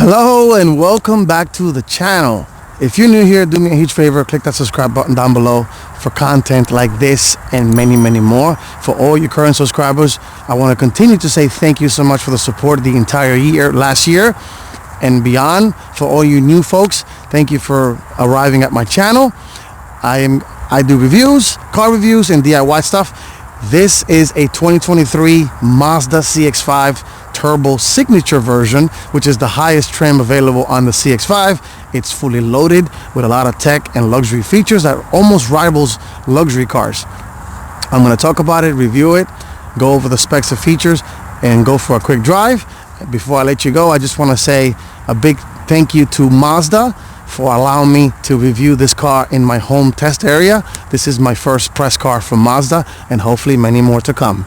Hello and welcome back to the channel. If you're new here, do me a huge favor, click that subscribe button down below for content like this and many more. For all your current subscribers, I want to continue to say thank you so much for the support the entire year, last year and beyond. For all you new folks, thank you for arriving at my channel. I do reviews, car reviews and DIY stuff. This is a 2023 Mazda CX-5 Turbo Signature version, which is the highest trim available on the CX-5. It's fully loaded with a lot of tech and luxury features that almost rivals luxury cars. I'm going to talk about it, review it, go over the specs and features, and go for a quick drive. Before I let you go, I just want to say a big thank you to Mazda for allowing me to review this car in my home test area. This is my first press car from Mazda, and hopefully many more to come.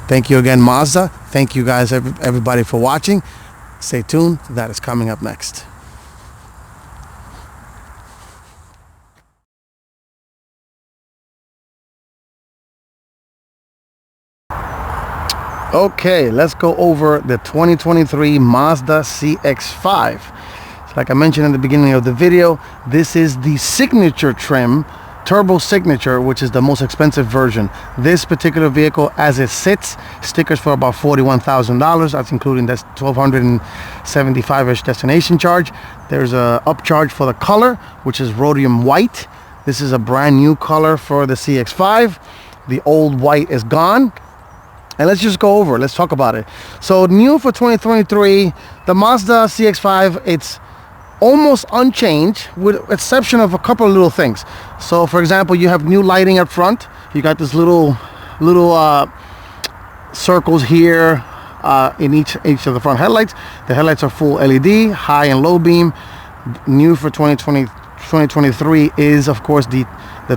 Thank you again, Mazda. Thank you guys, everybody, for watching. Stay tuned. That is coming up next. Okay, let's go over the 2023 Mazda CX-5. Like I mentioned in the beginning of the video, this is the Signature trim, Turbo Signature, which is the most expensive version. This particular vehicle, as it sits, stickers for about $41,000. That's including this $1,275-ish destination charge. There's a upcharge for the color, which is rhodium white. This is a brand new color for the CX-5. The old white is gone. And let's just go over it. Let's talk about it. So new for 2023, the Mazda CX-5, it's almost unchanged with exception of a couple of little things. So for example, you have new lighting up front. You got this little circles here in each of the front headlights. The headlights are full LED, high and low beam. New for 2023 is, of course, the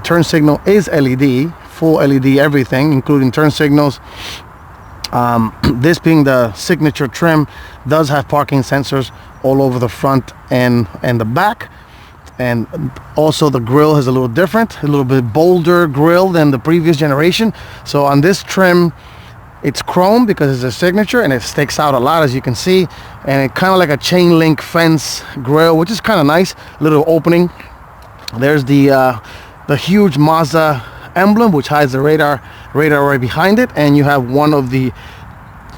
turn signal is LED, full LED everything, including turn signals. This being the Signature trim, does have parking sensors all over the front and the back, and also the grille is a little different, a little bit bolder grille than the previous generation. So on this trim, it's chrome because it's a Signature and it sticks out a lot, as you can see, and it kind of like a chain link fence grille, which is kind of nice. Little opening. There's the huge Mazda emblem, which hides the radar right behind it, and you have one of the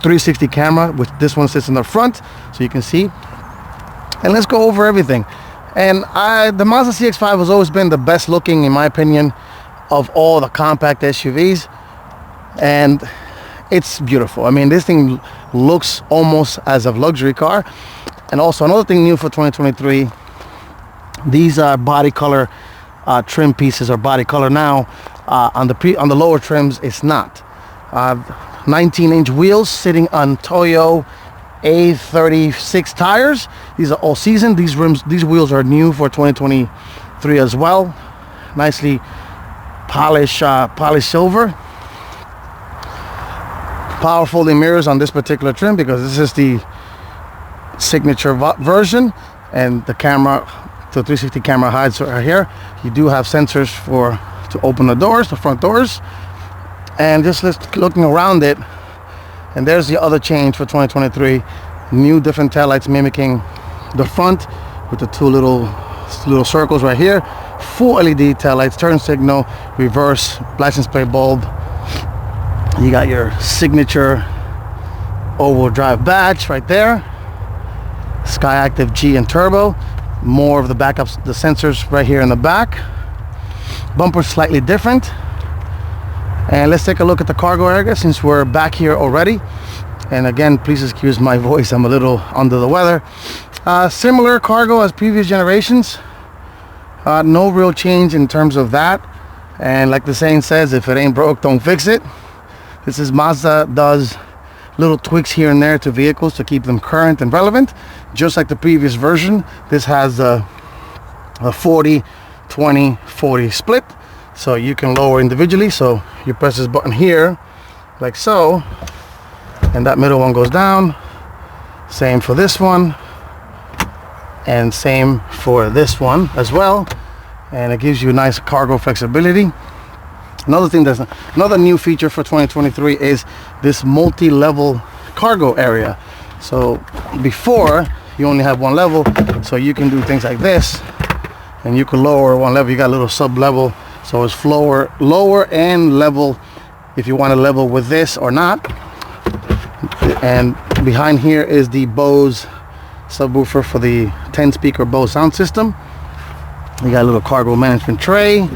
360 camera, which this one sits in the front, so you can see. And let's go over everything. And the Mazda CX-5 has always been the best looking, in my opinion, of all the compact SUVs, and it's beautiful. I mean, this thing looks almost as a luxury car. And also another thing new for 2023, these are body color trim pieces, or body color now. On the lower trims, it's not. 19-inch wheels sitting on Toyo A36 tires. These are all season. These wheels are new for 2023 as well. Nicely polished silver. Power folding mirrors on this particular trim because this is the Signature version, and the camera, the 360 camera hides right here. You do have sensors to open the doors, the front doors. And just looking around it, and there's the other change for 2023. New different taillights mimicking the front with the two little circles right here. Full LED taillights, turn signal, reverse, license plate bulb. You got your Signature all-wheel drive badge right there. Sky Active G and Turbo. More of the backups, the sensors right here in the back. Bumper slightly different. And let's take a look at the cargo area since we're back here already. And again, please excuse my voice, I'm a little under the weather. Similar cargo as previous generations. No real change in terms of that. And like the saying says, if it ain't broke, don't fix it. This is Mazda does little tweaks here and there to vehicles to keep them current and relevant. Just like the previous version, this has a 40-20-40 split. So you can lower individually. So you press this button here, like so, and that middle one goes down. Same for this one, and same for this one as well. And it gives you nice cargo flexibility. Another new feature for 2023 is this multi-level cargo area. So before, you only have one level, so you can do things like this, and you can lower one level. You got a little sub level, so it's lower and level if you want to level with this or not. And behind here is the Bose subwoofer for the 10-speaker Bose sound system. You got a little cargo management tray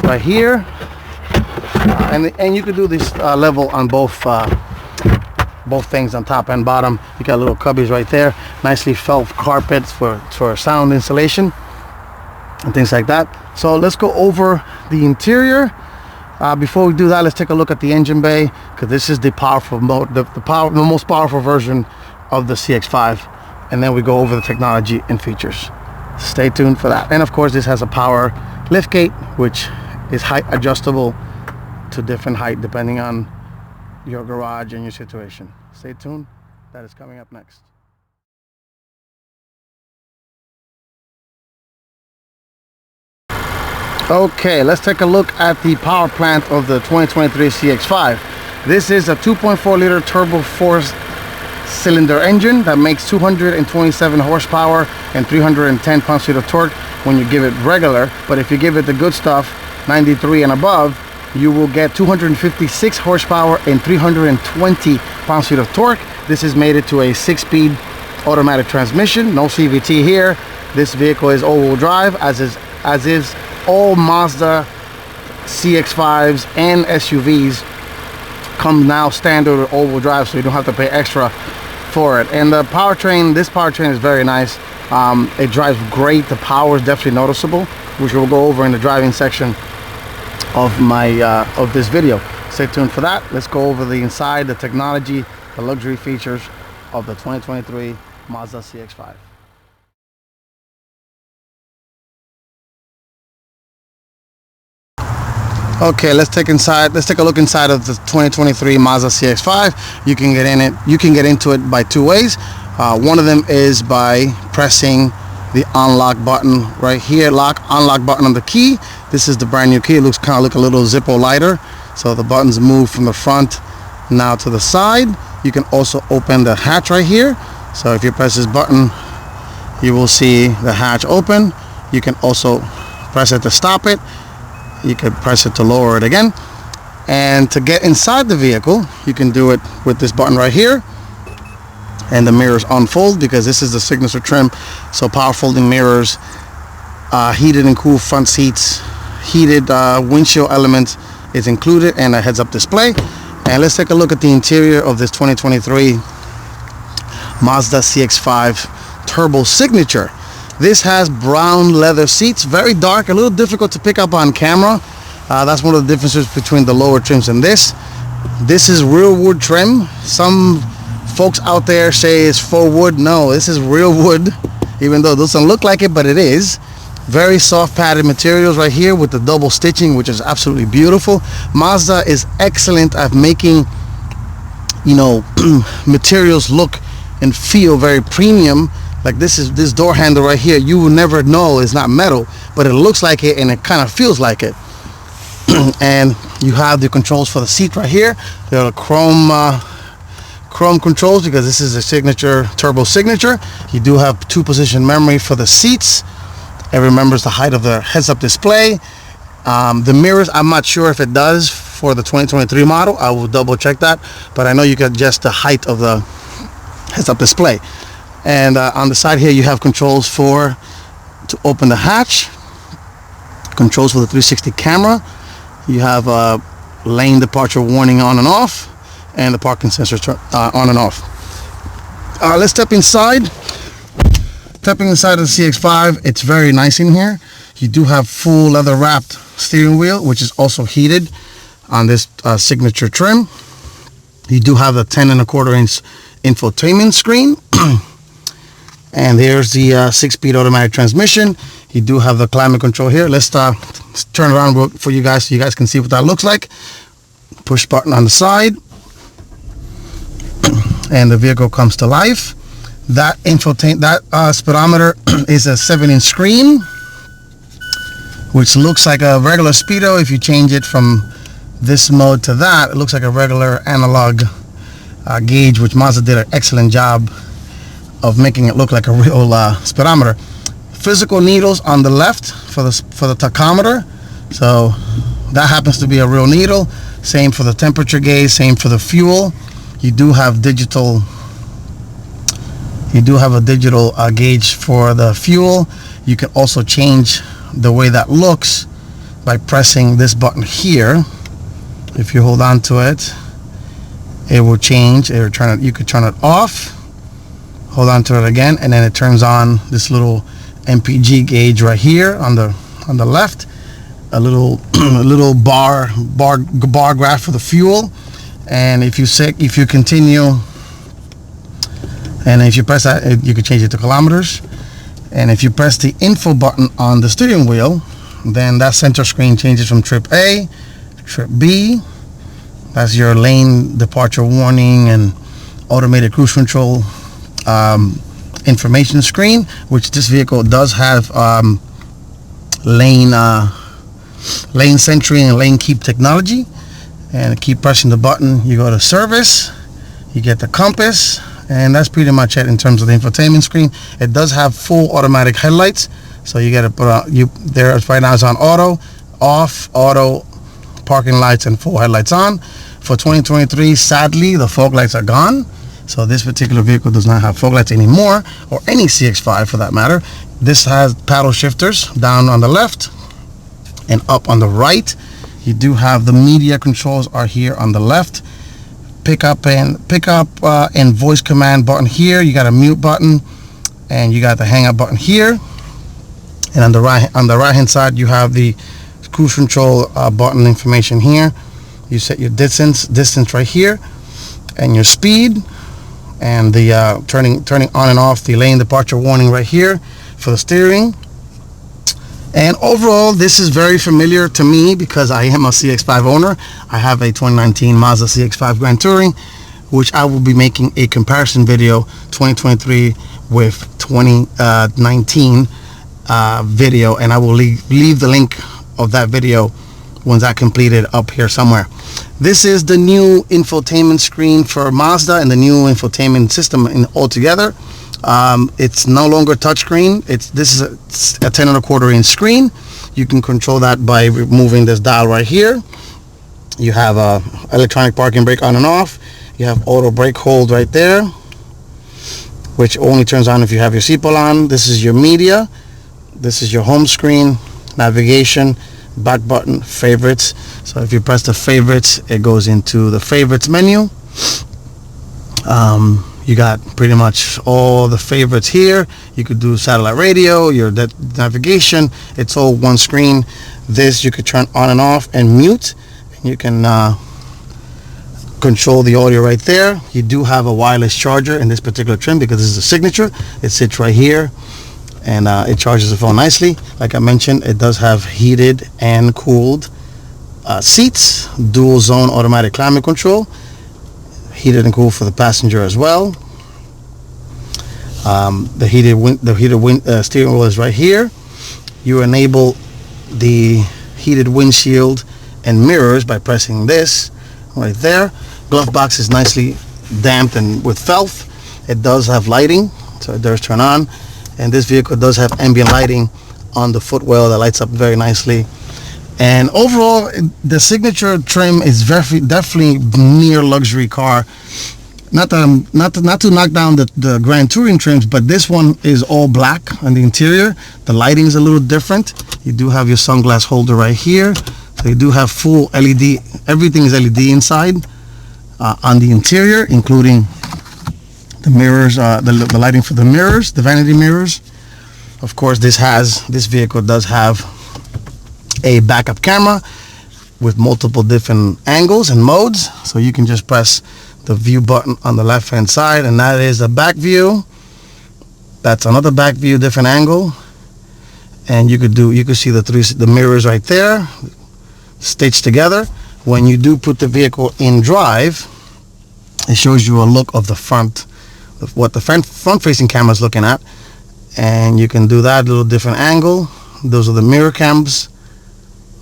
right here, and you could do this level on both things, on top and bottom. You got little cubbies right there, nicely felt carpets for sound insulation and things like that. So let's go over the interior. Before we do that, let's take a look at the engine bay, because this is the powerful mode, the most powerful version of the CX-5, and then we go over the technology and features. Stay tuned for that. And of course, this has a power liftgate, which is height adjustable to different height depending on your garage and your situation. Stay tuned. That is coming up next. Okay, let's take a look at the power plant of the 2023 CX-5. This is a 2.4 liter turbo 4-cylinder engine that makes 227 horsepower and 310 pound-feet of torque when you give it regular. But if you give it the good stuff, 93 and above, you will get 256 horsepower and 320 pound-feet of torque. This is mated to a 6-speed automatic transmission, no CVT here. This vehicle is all-wheel drive, as is all Mazda CX-5s and SUVs come now standard with all-wheel drive, so you don't have to pay extra for it. And the powertrain, this powertrain is very nice. It drives great. The power is definitely noticeable, which we'll go over in the driving section of my of this video. Stay tuned for that. Let's go over the inside, the technology, the luxury features of the 2023 Mazda CX-5. Okay, let's take a look inside of the 2023 Mazda CX-5. You can get into it by two ways. One of them is by pressing the unlock button right here, unlock button on the key. This is the brand new key. It looks kind of like a little Zippo lighter. So the buttons move from the front now to the side. You can also open the hatch right here. So if you press this button, you will see the hatch open. You can also press it to stop it. You can press it to lower it again. And to get inside the vehicle, you can do it with this button right here. And the mirrors unfold because this is the Signature trim. So power folding mirrors, heated and cooled front seats, heated windshield elements is included, and a heads-up display. And let's take a look at the interior of this 2023 Mazda CX-5 Turbo Signature. This has brown leather seats, very dark, a little difficult to pick up on camera. That's one of the differences between the lower trims and this. This is real wood trim. Some folks out there say it's faux wood. No, this is real wood, even though it doesn't look like it, but it is. Very soft padded materials right here with the double stitching, which is absolutely beautiful. Mazda is excellent at making, materials look and feel very premium. Like this door handle right here, you will never know it's not metal, but it looks like it and it kind of feels like it. And you have the controls for the seat right here. They're a chrome controls because this is a Signature Turbo Signature. You do have 2-position memory for the seats. It remembers the height of the heads-up display. The mirrors, I'm not sure if it does for the 2023 model. I will double check that, but I know you can adjust the height of the heads-up display. And on the side here, you have controls to open the hatch, controls for the 360 camera. You have lane departure warning on and off, and the parking sensors on and off. Let's step inside. Stepping inside of the CX-5, it's very nice in here. You do have full leather wrapped steering wheel, which is also heated on this Signature trim. You do have the 10.25 inch infotainment screen. And there's the 6-speed automatic transmission. You do have the climate control here. Let's turn around for you guys so you guys can see what that looks like. Push button on the side, and the vehicle comes to life. That speedometer is a 7-inch screen, which looks like a regular speedo. If you change it from this mode to that, it looks like a regular analog gauge, which Mazda did an excellent job of making it look like a real speedometer. Physical needles on the left for the tachometer, so that happens to be a real needle. Same for the temperature gauge, same for the fuel. You do have a digital gauge for the fuel. You can also change the way that looks by pressing this button here. If you hold on to it, it will change. You could turn it off, hold on to it again, and then it turns on this little MPG gauge right here on the left. A little bar graph for the fuel. And if you continue, and if you press that, you can change it to kilometers. And if you press the info button on the steering wheel, then that center screen changes from trip A, trip B. That's your lane departure warning and automated cruise control information screen, which this vehicle does have lane sentry and lane keep technology. And keep pressing the button, you go to service, you get the compass, and that's pretty much it in terms of the infotainment screen. It does have full automatic headlights, so you got to put on there. Right now it's on auto, off, auto, parking lights, and full headlights on. For 2023, sadly, the fog lights are gone, so this particular vehicle does not have fog lights anymore, or any CX-5 for that matter. This has paddle shifters down on the left and up on the right. You do have the media controls are here on the left. Pick up and voice command button here. You got a mute button, and you got the hang up button here. And on the right hand side, you have the cruise control button information here. You set your distance right here, and your speed, and the turning on and off the lane departure warning right here for the steering. And overall, this is very familiar to me because I am a CX-5 owner. I have a 2019 Mazda CX-5 Grand Touring, which I will be making a comparison video 2023 with 2019 video, and I will leave the link of that video once I completed up here somewhere. This is the new infotainment screen for Mazda and the new infotainment system altogether. It's no longer touchscreen. This is a 10 1/4 inch screen. You can control that by removing this dial right here. You have electronic parking brake on and off. You have auto brake hold right there, which only turns on if you have your seatbelt on. This is your media. This is your home screen, navigation, back button, favorites. So if you press the favorites, it goes into the favorites menu. You got pretty much all the favorites here. You could do satellite radio, your navigation. It's all one screen. This you could turn on and off and mute. You can control the audio right there. You do have a wireless charger in this particular trim because this is a Signature. It sits right here, and it charges the phone nicely. Like I mentioned, it does have heated and cooled seats, dual zone automatic climate control, heated and cooled for the passenger as well. The heated steering wheel is right here. You enable the heated windshield and mirrors by pressing this right there. Glove box is nicely damped and with felt. It does have lighting, so it does turn on, and this vehicle does have ambient lighting on the footwell that lights up very nicely. And overall, the Signature trim is definitely near luxury car. Not to knock down the Grand Touring trims, but this one is all black on the interior. The lighting is a little different. You do have your sunglass holder right here. So you do have full LED. Everything is LED inside on the interior, including the mirrors, the lighting for the mirrors, the vanity mirrors. Of course, this vehicle does have a backup camera with multiple different angles and modes, so you can just press the view button on the left hand side, and that is the back view. That's another back view, different angle, and you could see the mirrors right there stitched together. When you do put the vehicle in drive, it shows you a look of the front, of what the front facing camera is looking at, and you can do that, a little different angle. Those are the mirror cams.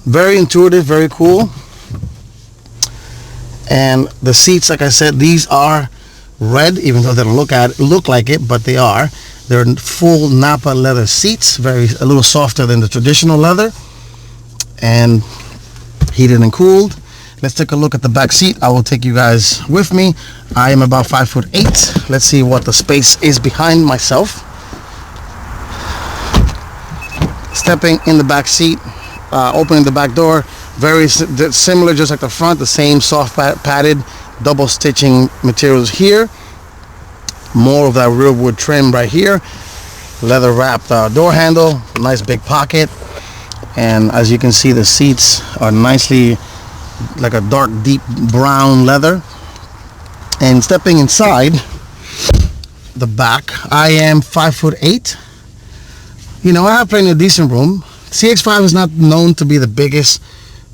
Very intuitive, very cool. And the seats, like I said, these are red, even though they don't look like it, but they are. They're full Napa leather seats, a little softer than the traditional leather, and heated and cooled. Let's take a look at the back seat. I will take you guys with me. I am about 5'8". Let's see what the space is behind myself. Stepping in the back seat, opening the back door, very similar, just like the front, the same soft padded double stitching materials here. More of that real wood trim right here. Leather wrapped door handle, nice big pocket. And as you can see, the seats are nicely like a dark deep brown leather. And stepping inside the back, I am 5'8". You know, I have plenty of decent room. CX-5 is not known to be the biggest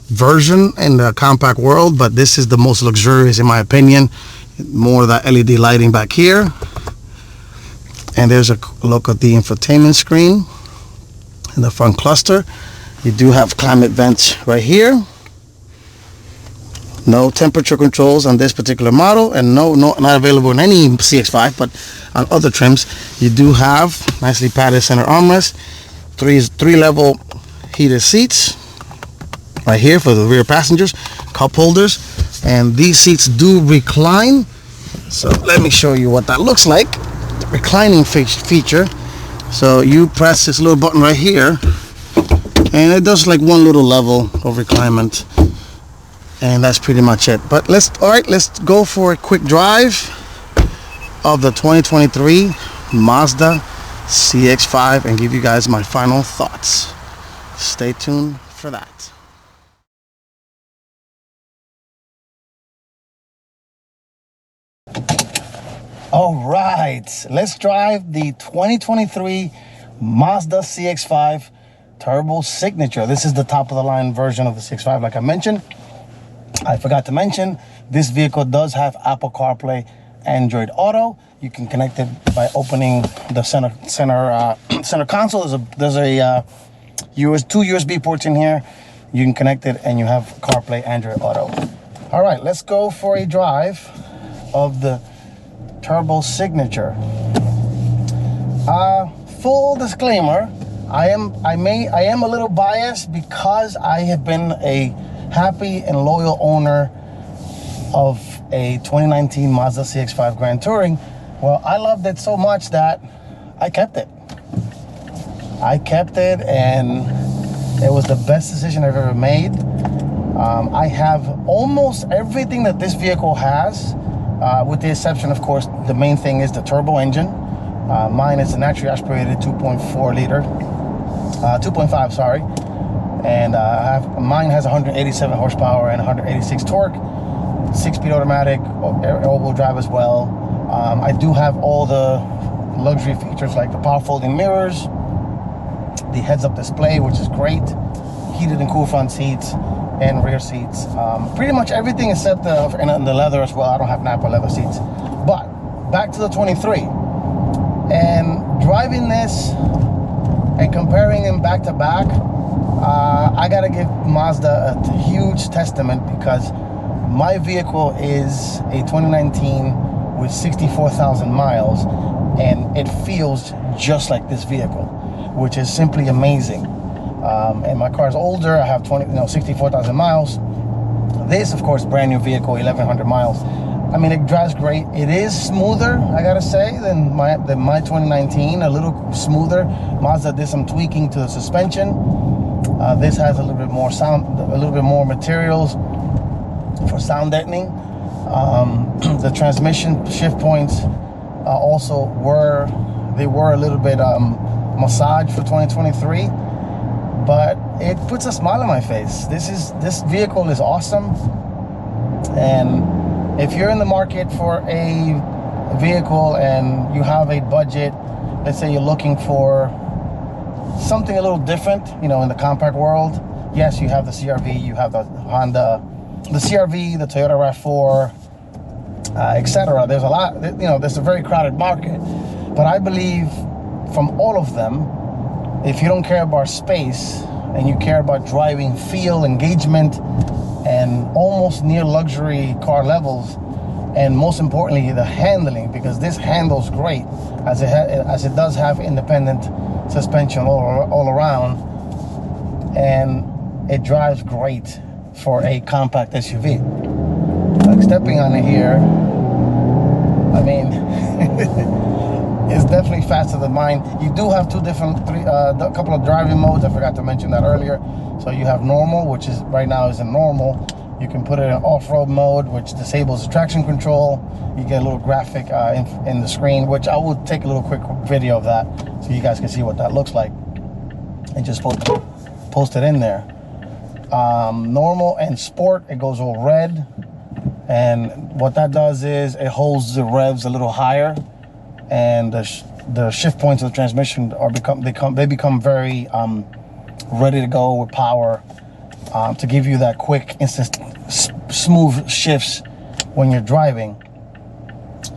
version in the compact world, but this is the most luxurious in my opinion. More of that LED lighting back here. And there's a look at the infotainment screen in the front cluster. You do have climate vents right here. No temperature controls on this particular model, and not available in any CX-5, but on other trims. You do have nicely padded center armrest, three level heated seats right here for the rear passengers, cup holders, and these seats do recline. So let me show you what that looks like. The reclining feature. So you press this little button right here, and it does like one little level of reclinement. And that's pretty much it. But let's go for a quick drive of the 2023 Mazda CX-5 and give you guys my final thoughts. Stay tuned for that. All right, let's drive the 2023 Mazda CX-5 Turbo Signature. This is the top of the line version of the CX-5, like I mentioned. I forgot to mention, this vehicle does have Apple CarPlay, Android Auto. You can connect it by opening the center console. There's two USB ports in here. You can connect it and you have CarPlay, Android Auto. All right, let's go for a drive of the Turbo Signature. Full disclaimer, I am a little biased because I have been a happy and loyal owner of a 2019 Mazda CX-5 Grand Touring. Well, I loved it so much that I kept it. And it was the best decision I've ever made. I have almost everything that this vehicle has, with the exception, of course, the main thing is the turbo engine. Mine is a naturally aspirated 2.5, sorry. And mine has 187 horsepower and 186 torque, 6-speed automatic, all-wheel drive as well. I do have all the luxury features like the power folding mirrors, the heads-up display, which is great, heated and cool front seats and rear seats. Pretty much everything except the leather as well. I don't have Napa leather seats. But back to the 23. And driving this and comparing them back to back, I gotta give Mazda a huge testament because my vehicle is a 2019 with 64,000 miles, and it feels just like this vehicle, which is simply amazing. And my car's older. I have 64,000 miles. This, of course, brand new vehicle, 1,100 miles. I mean, it drives great. It is smoother, I gotta say, than my 2019. A little smoother. Mazda did some tweaking to the suspension. This has a little bit more sound, a little bit more materials for sound deadening. The transmission shift points also were a little bit massaged for 2023, but it puts a smile on my face. This vehicle is awesome, and if you're in the market for a vehicle and you have a budget, let's say you're looking for something a little different, in the compact world. Yes, you have the CR-V, you have the Honda, the CR-V, the Toyota RAV4, etc. There's a lot, there's a very crowded market. But I believe from all of them, if you don't care about space and you care about driving feel, engagement, and almost near luxury car levels, and most importantly, the handling, because this handles great, as it does have independent suspension all around, and it drives great for a compact SUV. Like stepping on it here, I mean, it's definitely faster than mine. You do have a couple of driving modes. I forgot to mention that earlier. So you have normal, which is right now is in normal. You can put it in off-road mode, which disables the traction control. You get a little graphic in the screen, which I will take a little quick video of that so you guys can see what that looks like, and just post it in there. Normal and sport, it goes all red, and what that does is it holds the revs a little higher, and the shift points of the transmission become very ready to go with power, to give you that quick, instant, smooth shifts when you're driving.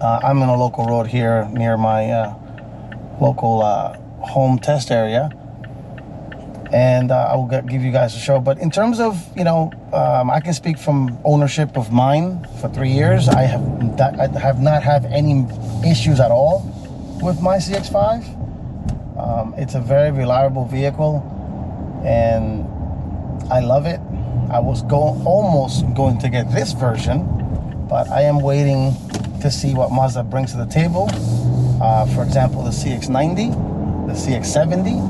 I'm in a local road here near my local home test area, and I will give you guys a show. But in terms of, I can speak from ownership of mine for 3 years. I have not had any issues at all with my CX-5. It's a very reliable vehicle, and I love it. I was almost going to get this version, but I am waiting to see what Mazda brings to the table. For example, the CX-90, the CX-70,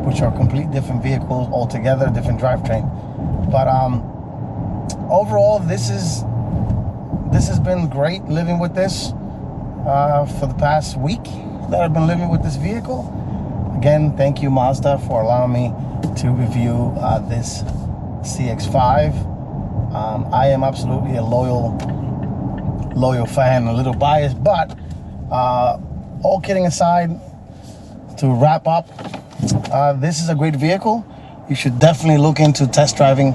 which are complete different vehicles altogether, different drivetrain. But overall, this has been great living with this for the past week that I've been living with this vehicle. Again, thank you, Mazda, for allowing me to review this CX-5. I am absolutely a loyal fan, a little biased, but all kidding aside, to wrap up, this is a great vehicle. You should definitely look into test driving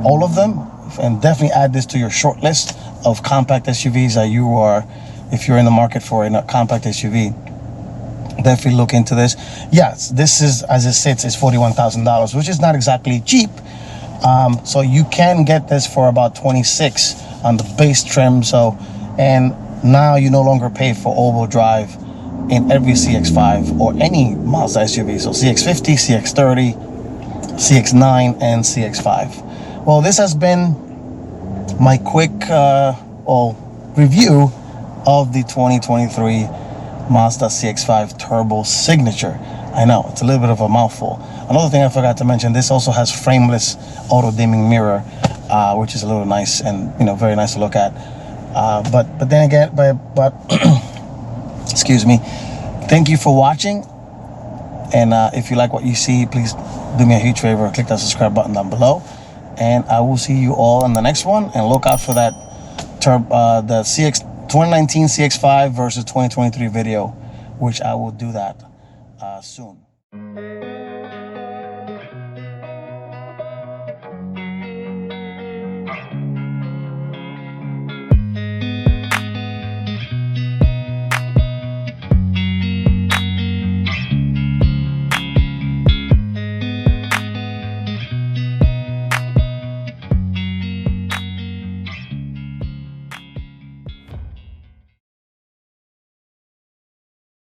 all of them, and definitely add this to your short list of compact SUVs that you are, if you're in the market for a compact SUV. Definitely look into this. Yes, this is, as it sits, is $41,000, which is not exactly cheap. So you can get this for about $26,000 on the base trim. So, and now you no longer pay for all-wheel drive in every CX-5 or any Mazda SUV. So CX-50, CX-30, CX-9, and CX-5. Well, this has been my quick review of the 2023 Mazda CX-5 Turbo Signature. I know, it's a little bit of a mouthful. Another thing I forgot to mention, this also has frameless auto-dimming mirror, which is a little nice and, very nice to look at. But then again, excuse me. Thank you for watching. And if you like what you see, please do me a huge favor, click that subscribe button down below. And I will see you all in the next one. And look out for that the 2019 CX-5 versus 2023 video, which I will do that soon.